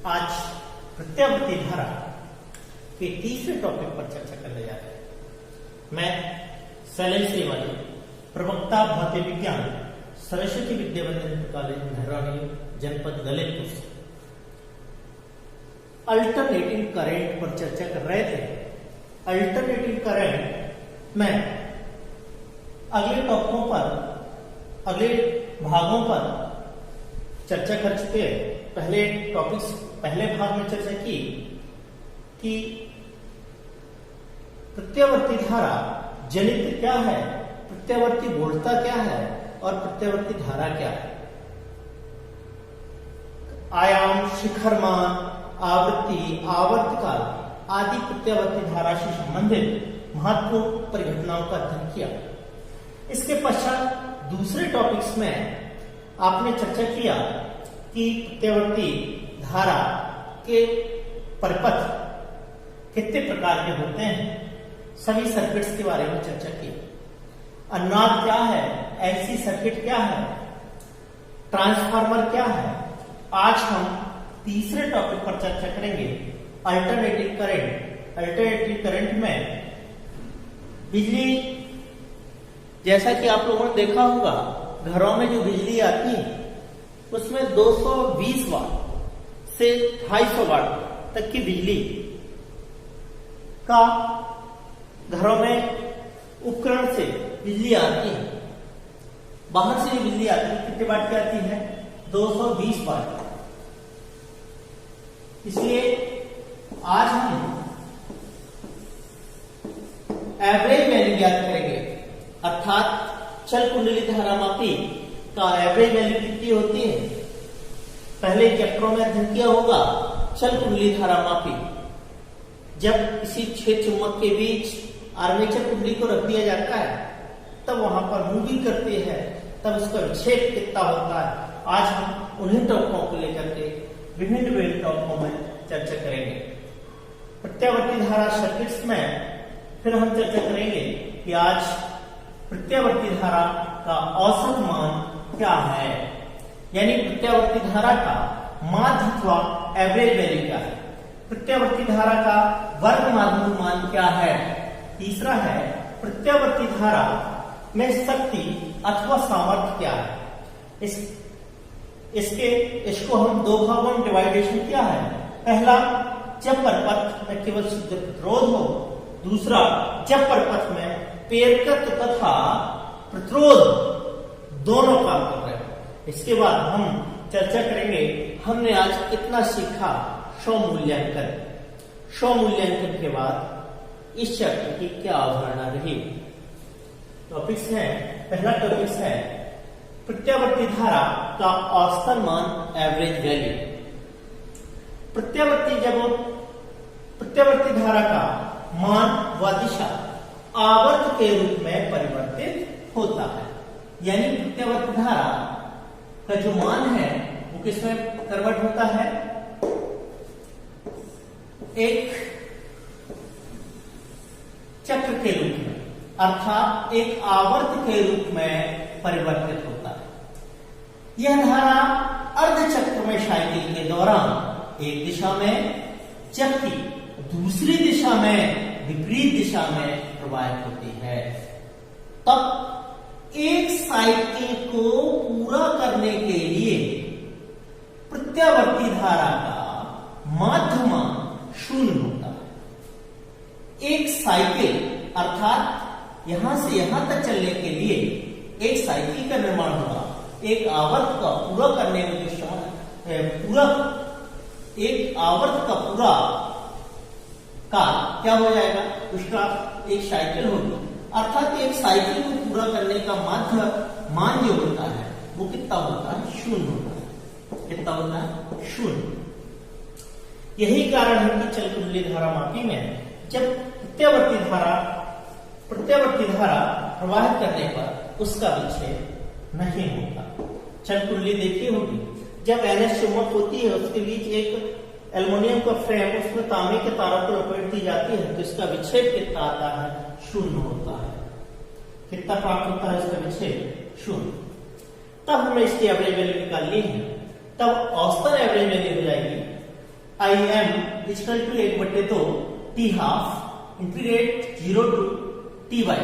आज प्रत्यावर्ती धारा के तीसरे टॉपिक पर चर्चा करने जा रहे हैं। मैं शैलेश श्रीवाली, प्रवक्ता भौतिक विज्ञान, सरस्वती विद्या मंदिर कॉलेज महरानी, जनपद ललितपुर से अल्टरनेटिंग करंट पर चर्चा कर रहे थे। अल्टरनेटिंग करंट में अगले टॉपिकों पर, अगले भागों पर चर्चा कर चुके हैं। पहले भाग में चर्चा की कि प्रत्यावर्ती धारा जनित क्या है, प्रत्यावर्ती वोल्टता क्या है और प्रत्यावर्ती धारा क्या है। आयाम, शिखरमान, आवृत्ति, आवर्तकाल आदि प्रत्यावर्ती धारा से संबंधित महत्वपूर्ण परिघटनाओं का अध्ययन किया। इसके पश्चात दूसरे टॉपिक्स में आपने चर्चा किया कि प्रत्यावर्ती धारा के परिपथ कितने प्रकार के होते हैं, सभी सर्किट्स के बारे में चर्चा की। अनुनाद क्या है, एसी सर्किट क्या है, ट्रांसफार्मर क्या है। आज हम तीसरे टॉपिक पर चर्चा करेंगे, अल्टरनेटिंग करंट। अल्टरनेटिंग करंट में बिजली, जैसा कि आप लोगों ने देखा होगा, घरों में जो बिजली आती है उसमें 220 वाट से 250 वाट तक की बिजली का घरों में उपकरण से बिजली आती है। बाहर से जो बिजली आती है कितने वाट की आती है, 220 वाट। इसलिए आज हम एवरेज वैल्यू ज्ञात करेंगे, अर्थात चल कुंडली धारामापी का एवरेज वैल्यू कितनी होती है। पहले चैप्टरों में अध्ययन किया होगा चल कुंडली धारामापी। जब किसी छेद चुंबक के बीच आर्मेचर कुंडली को रख दिया जाता है तब वहां पर मूविंग करती है, तब उसका विक्षेप कितना होता है। आज हम उन्हीं टॉपिकों को लेकर के विभिन्न टॉपिकों में चर्चा करेंगे। प्रत्यावर्ती धारा सर्किट्स में फिर हम चर्चा करेंगे कि आज प्रत्यावर्ती धारा का औसत मान क्या है, यानी प्रत्यावर्ती धारा का माध्य अथवा एवरेज वैल्यू क्या है, प्रत्यावर्ती धारा का वर्ग माध्यमिक मान क्या है। तीसरा है प्रत्यावर्ती धारा में शक्ति अथवा सामर्थ्य क्या है। इसको हम दो भागों में डिवाइडेशन किया है। पहला, जब परिपथ में केवल शुद्ध प्रतिरोध हो। दूसरा, जब परिपथ में प्रेरकत्व तथा प्रतिरोध दोनों काम कर रहे हैं। इसके बाद हम चर्चा करेंगे हमने आज कितना सीखा, स्वमूल्यांकन। स्वमूल्यांकन के बाद इस चैप्टर की क्या अवधारणा रही। टॉपिक्स है, पहला टॉपिक्स है प्रत्यावर्ती धारा का औसतन मान, एवरेज वैल्यू। प्रत्यावर्ती धारा का मान व दिशा आवर्त के रूप में परिवर्तित होता है, यानी प्रत्यावर्ती धारा का जो मान है वो किसमें कन्वर्ट होता है, एक चक्र के रूप में, अर्थात एक आवर्त के रूप में परिवर्तित होता है। यह धारा अर्धचक्र में साइकिल के दौरान एक दिशा में जबकि दूसरी दिशा में, विपरीत दिशा में प्रवाहित होती है। तब एक साइकिल को पूरा करने के लिए प्रत्यावर्ती धारा का माध्य मान 0 होता है। एक साइकिल अर्थात यहां से यहां तक चलने के लिए एक साइकिल का निर्माण होगा। एक आवर्त का पूरा करने में जो एक आवर्त का पूरा का क्या हो जाएगा, उसका एक साइकिल होगी। अर्थात एक साइकिल को पूरा करने का माध्य मान जो होता है वो कितना होता है, 0 होता है। कितना होता है, 0। यही कारण है कि चल कुंडली धारामापी में जब प्रत्यावर्ती धारा प्रवाहित करने पर उसका विक्षेप नहीं होता। चल कुंडली देखी होगी, जब NS चुंबक होती है उसके बीच एक एल्युमिनियम का फ्रेम, उसमें तांबे के तारों को लपेट दी जाती है तो इसका विक्षेप कितना आता है, 0 होता है। कितना प्राप्त होता है इसका विक्षेप, 0। तब हमें इसकी एवरेज वैल्यू निकालनी है, तब औसतन एवरेज वैल्यू हो जाएगी I M equal to 1/2 T half integrate 0 to T by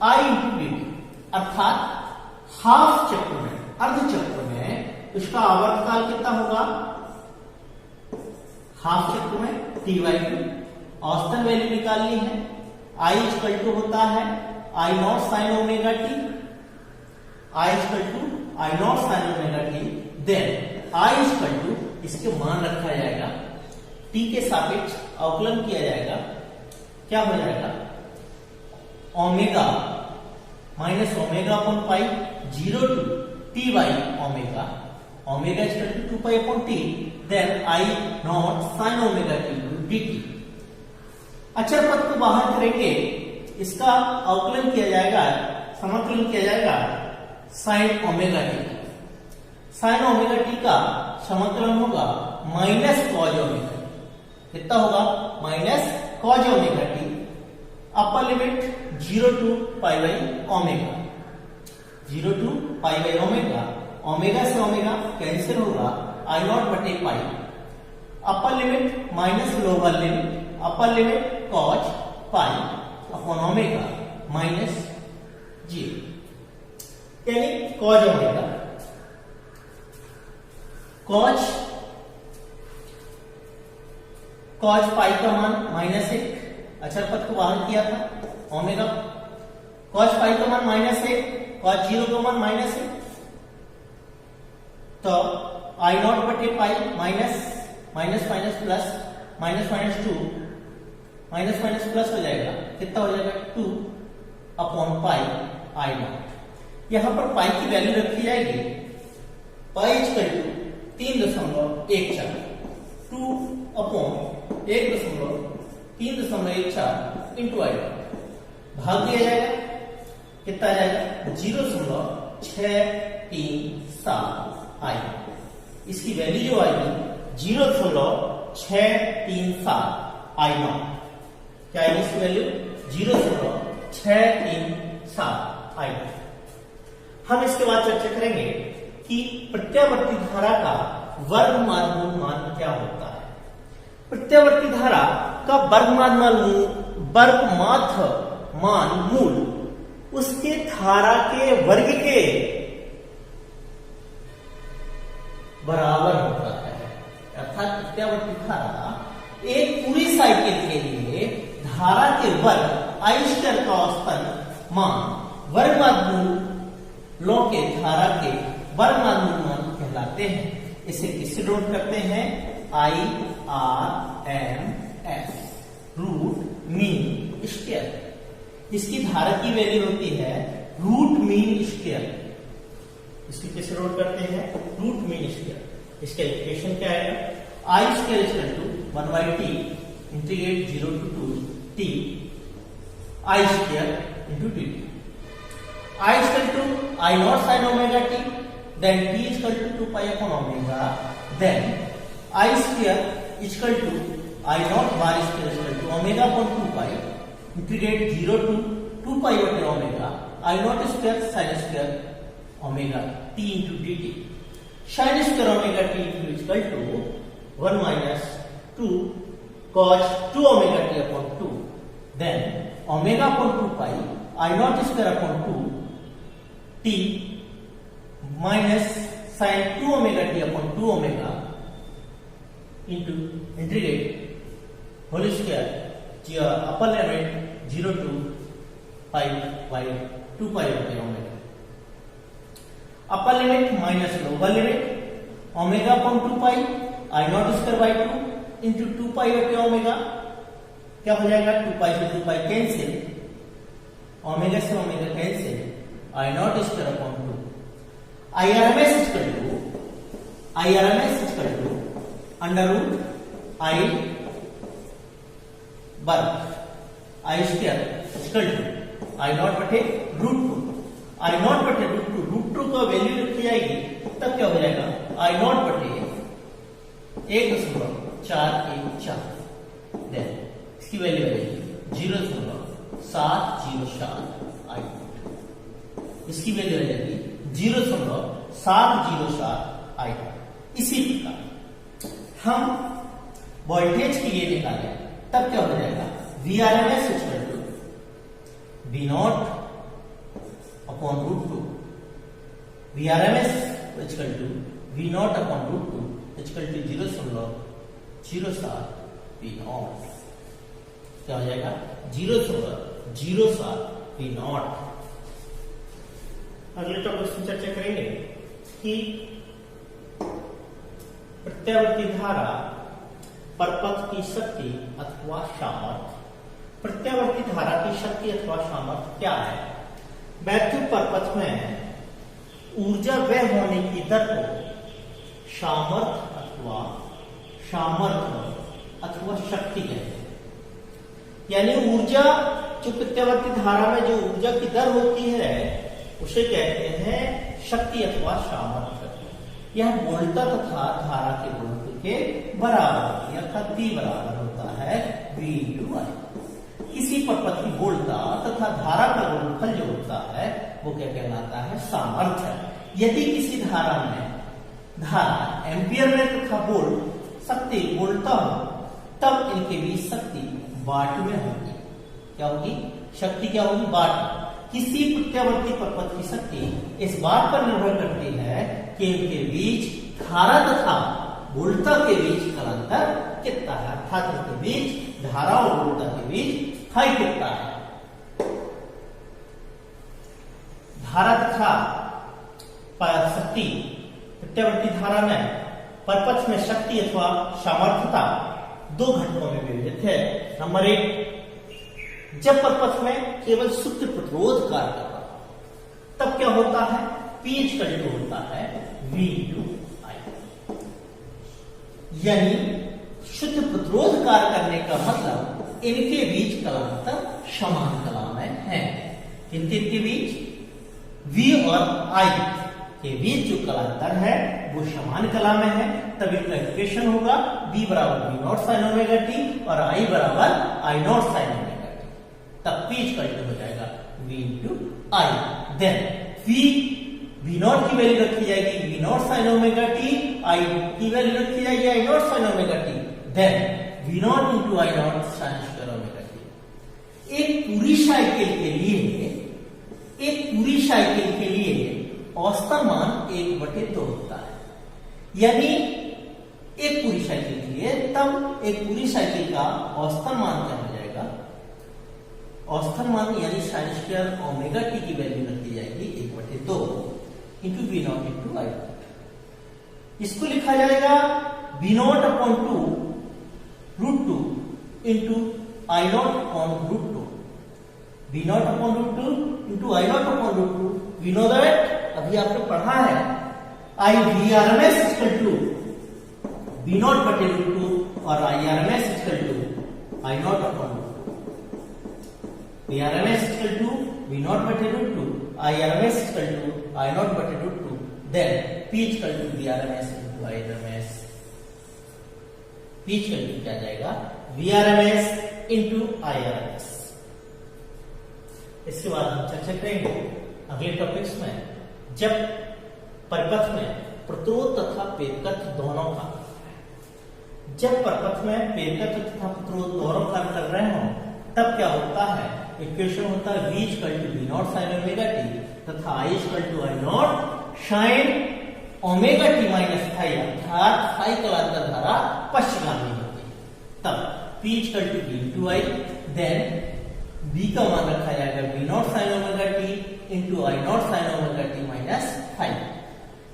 I into D T, अर्थात हाफ चक्र में, अर्ध चक्र में उसका आवर्तकाल कितना होगा, हाफ चक्र में टी बाई टू। औसतन वैल्यू निकालनी है, आई इक्वल टू होता है I naught sine omega T, I equal to I naught sine omega T, then I equal to इसके मान रखा जाएगा, टी के सापेक्ष अवकलन किया जाएगा, क्या हो जाएगा omega minus omega upon pi 0 to T by omega, omega equal to 2 pi upon टी, then I naught sine omega T D T. अचर पद को बाहर करेंगे, इसका अवकलन किया जाएगा, समाकलन किया जाएगा sine omega T, sine omega T का समाकलन होगा माइनस कॉज ओमेगा, कितना होगा minus cos omega T, upper limit 0 to pi by omega, 0 to pi by omega, omega से ओमेगा कैंसिल होगा, आई नॉट बटे pi, upper limit minus lower limit, upper limit cos pi upon omega minus 0, यानी cos omega, cause पाई का मान -1, अचर पद को बाहर किया था ओमेगा, कॉज पाई का मान -1, कॉज 0 का मान -1, तो आई नॉट बटे pi minus minus minus plus minus minus 2 minus minus plus हो जाएगा, कितना हो जाएगा 2 अपॉन पाई आई नॉट। यहां पर पाई की वैल्यू रखी जाएगी, pi equal to 3.14, 2 upon 1.314 into I naught, भाग दिया जाएगा, कितना आ जाएगा 0.637 आई, इसकी वैल्यू जो आएगी 0.637 आई नॉट, क्या आएगी इसकी वैल्यू 0.637 आई नॉट। हम इसके बाद चर्चा करेंगे कि प्रत्यावर्ती धारा का वर्गमात मूल मान क्या होता है। प्रत्यावर्ती धारा का वर्गमात मान मूल उसके धारा के वर्ग के बराबर होता है, अर्थात प्रत्यावर्ती धारा एक पूरी साइकिल के लिए धारा के वर्ग आई स्क्वायर का औसतन मान वर्गमात मूलों के धारा के वर्गमात मूल मान कहलाते हैं। इसे किससे डोट करते हैं, IRMS रूट मीन स्क्वायर, इसकी धारा की वैल्यू होती है रूट मीन स्क्वायर, इसकी किससे डोट करते हैं रूट मीन स्क्वायर। इसका इक्वेशन क्या है, I square equal to 1/t integrate 0 to 2t I square into dt, I equal to I naught sine omega T, then t equal to 2 pi upon omega, then I square equal to I naught bar square equal to omega upon 2 pi integrate 0 to 2 pi बटे omega, I naught square sine square omega t into dt, sine square omega t equal to 1 minus 2 cos 2 omega t upon 2, then omega upon 2 pi I naught square upon 2 t minus sine 2 omega t upon 2 omega into integrate whole square upper limit 0 to pi by 2 pi बटे omega, upper limit minus lower limit omega upon 2 pi I naught square by 2 into 2 pi बटे omega, क्या हो जाएगा 2 pi से 2 pi cancel, omega से omega cancel, I naught square upon 2, IRMS equal to under root I वर्ग I square equal to I naught बटे root 2, I naught बटे root 2 का वैल्यू रखी जाएगी, तब क्या हो जाएगा आई नॉट बटे 1.414, देन इसकी वैल्यू आ जाएगी 0.707 आई नॉट, इसकी वैल्यू आ जाएगी 0.707 आई नॉट। इसी प्रकार हम वोल्टेज के लिए निकालें, तब क्या हो जाएगा, Vrms equal to V0 upon √2, Vrms equal to V0 upon √2 equal to 0.07 V0। क्या हो जाएगा, 0.07 V0। अगले टॉपिक में चर्चा करेंगे कि प्रत्यावर्ती धारा परपथ की शक्ति अथवा सामर्थ्य। प्रत्यावर्ती धारा की शक्ति अथवा सामर्थ्य क्या है? वैद्युत परपथ में ऊर्जा व्यय होने की दर को सामर्थ्य अथवा शक्ति कहते हैं। यानी ऊर्जा, जो प्रत्यावर्ती धारा में जो ऊर्जा की दर होती है उसे कहते हैं शक्ति अथवा सामर्थ्य। यह वोल्टा तथा धारा के गुणनफल के बराबर अर्थात P बराबर होता है V × I। किसी परपथ की वोल्टा तथा धारा का गुणनफल जो होता है वो क्या कहलाता है, सामर्थ्य। यदि किसी धारा में धारा एम्पियर में तथा वोल्ट शक्ति वोल्टा हो, तब इनके बीच शक्ति वाट में होगी। क्या होगी, शक्ति क्या होगी, वाट। किसी प्रत्यावर्ती परपथ की शक्ति इस बात पर निर्भर करती है कि इनके बीच धारा तथा वोल्टा के बीच कलांतर कितना है, अर्थात इनके बीच धारा और वोल्टा के बीच फाई कितना है। धारा तथा शक्ति प्रत्यावर्ती धारा में परपथ में शक्ति अथवा सामर्थ्यता दो घटकों में विभाजित है। नंबर 1, जब परपथ में केवल शुद्ध प्रतिरोध कार्य कर रहा हो, तब क्या होता है, P इक्वल होता है V × I। यानी शुद्ध प्रतिरोध कार्य करने का मतलब इनके बीच कलांतर समान कला में है। इनके बीच V और I के बीच जो कलांतर है वो समान कला में है, तभी इसका इक्वेशन होगा V बराबर V0 sin ओमेगा t और I बराबर I0 sin ओमेगा t। तब P इक्वल हो जाएगा V × I। देन V0 की वैल्यू रखी जाएगी V0 sin omega t, I की वैल्यू रखी जाएगी I0 sin omega t। Then V0 × I0 sin square omega t। एक पूरी साइकिल के लिए औसतन मान 1/2 होता है। यानी एक पूरी साइकिल के लिए, तब एक पूरी साइकिल का औसतन मान क्या हो जाएगा, औसतन मान यानी sin स्क्वायर ओमेगा t की वैल्यू रखी जाएगी 1/2 इंटू V0 इंटू I। इसको लिखा जाएगा V0 upon 2 √2 into I0 upon √2। V0 upon √2 into I0 upon √2। We know that, अभी आपने पढ़ा है, I Vrms equal to V0 बटे √2 और Irms equal to I0 upon √2। Vrms equal to V0 बटे √2, Irms इक्वल टू I0 बटे √2। Then P equal to Vrms into Irms। P equal to क्या जाएगा, Vrms इंटू Irms। इसके बाद हम चर्चा करेंगे अगले टॉपिक्स में, जब परपथ में प्रतिरोध तथा प्रेरकत्व दोनों का, जब परपथ में प्रेरकत्व तथा प्रतिरोध दोनों कार्य कर रहे हो, तब क्या होता है, इक्वेशन होता है V equal to V0 sin omega t तथा I equal to I0 sin omega t minus phi, अर्थात फाई कलांतर धारा पश्चिमगामी होती है। तब P equal to V into I। Then V का मान रखा जाएगा V0 sin omega t into I0 sin omega t minus five.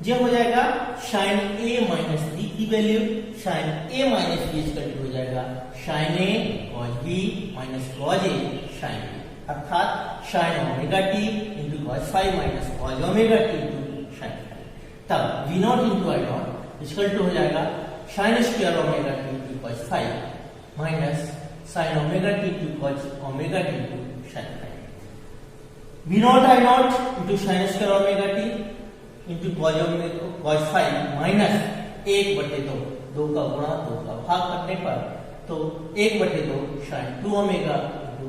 ये हो जाएगा sin A माइनस B की value, sin A minus B equal to हो जाएगा sin A cos B minus cos A sin B, अर्थात sin omega t into cos five minus cos omega t into sin five. तब V0 into I0 equal to हो जाएगा sin square omega t into cos five minus sin omega t into cos omega t into sin five. V0 I0 into sin square omega t into cos five minus 1/2, 2 का गुणा 2 का भाग करने पर तो 1/2 sin 2 omega into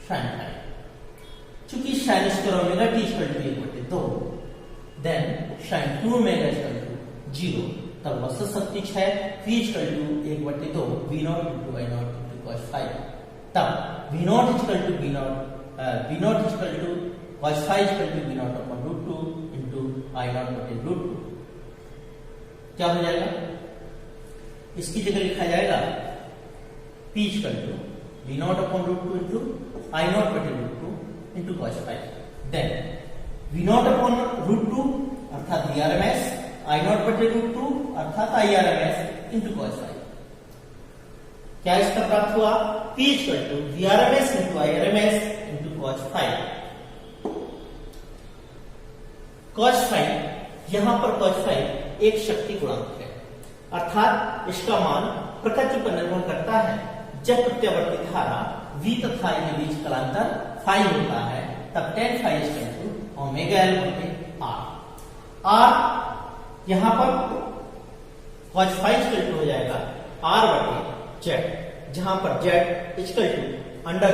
sin five. चूंकि sin square omega t equal to 1/2, then sin 2 omega equal to 0। तब औसत शक्ति 6, V equal to 1/2 V0 into I0 into cos 5। तब V0 equal to cos 5 equal to V0 upon √2 into I0 बटे √2। क्या हो जाएगा? इसकी जगह लिखा जाएगा P equal to V0 upon √2 into I0 बटे √2 into cos 5। Then V0 upon √2 अर्थात VRMS, I0 बटे √2 अर्थात IRMS इंटू cos 5। क्या इसका प्राप्त हुआ? P equal to VRMS into IRMS into cos 5। cos 5, यहां पर cos 5 एक शक्ति गुणांक है, अर्थात इसका मान प्रकृति पर निर्भर करता है। जब प्रत्यावर्ती धारा V तथा I के बीच कलांतर phi होता है तब tan phi equal to omega L बटे R। R यहां पर cos 5 इक्वल टू हो जाएगा R बटे Z, जहां पर Z equal to under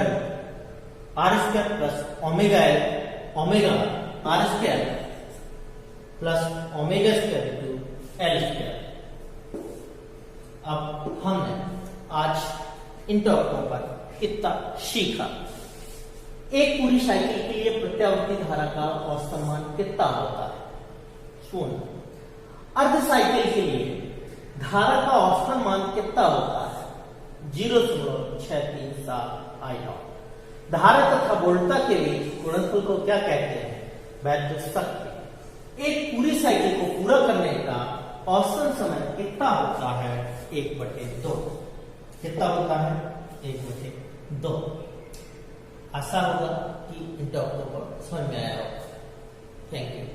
R square plus omega L omega R square plus omega square into L square. अब हमने आज इन टॉपिकों पर कितना सीखा? एक पूरी साइकिल के लिए प्रत्यावर्ती धारा का औसत मान कितना होता है? सुन, अर्ध साइकिल के लिए धारा का औसत मान कितना होता है? 0.637 I0। धारा तथा वोल्टता के लिए गुणनफल को क्या कहते हैं? वैद्युत शक्ति। एक पूरी साइकिल को पूरा करने का औसत समय कितना होता है? 1/2। कितना होता है? 1/2। आशा होगा कि इन टॉपिकों पर समझ में आया होगा। Thank you.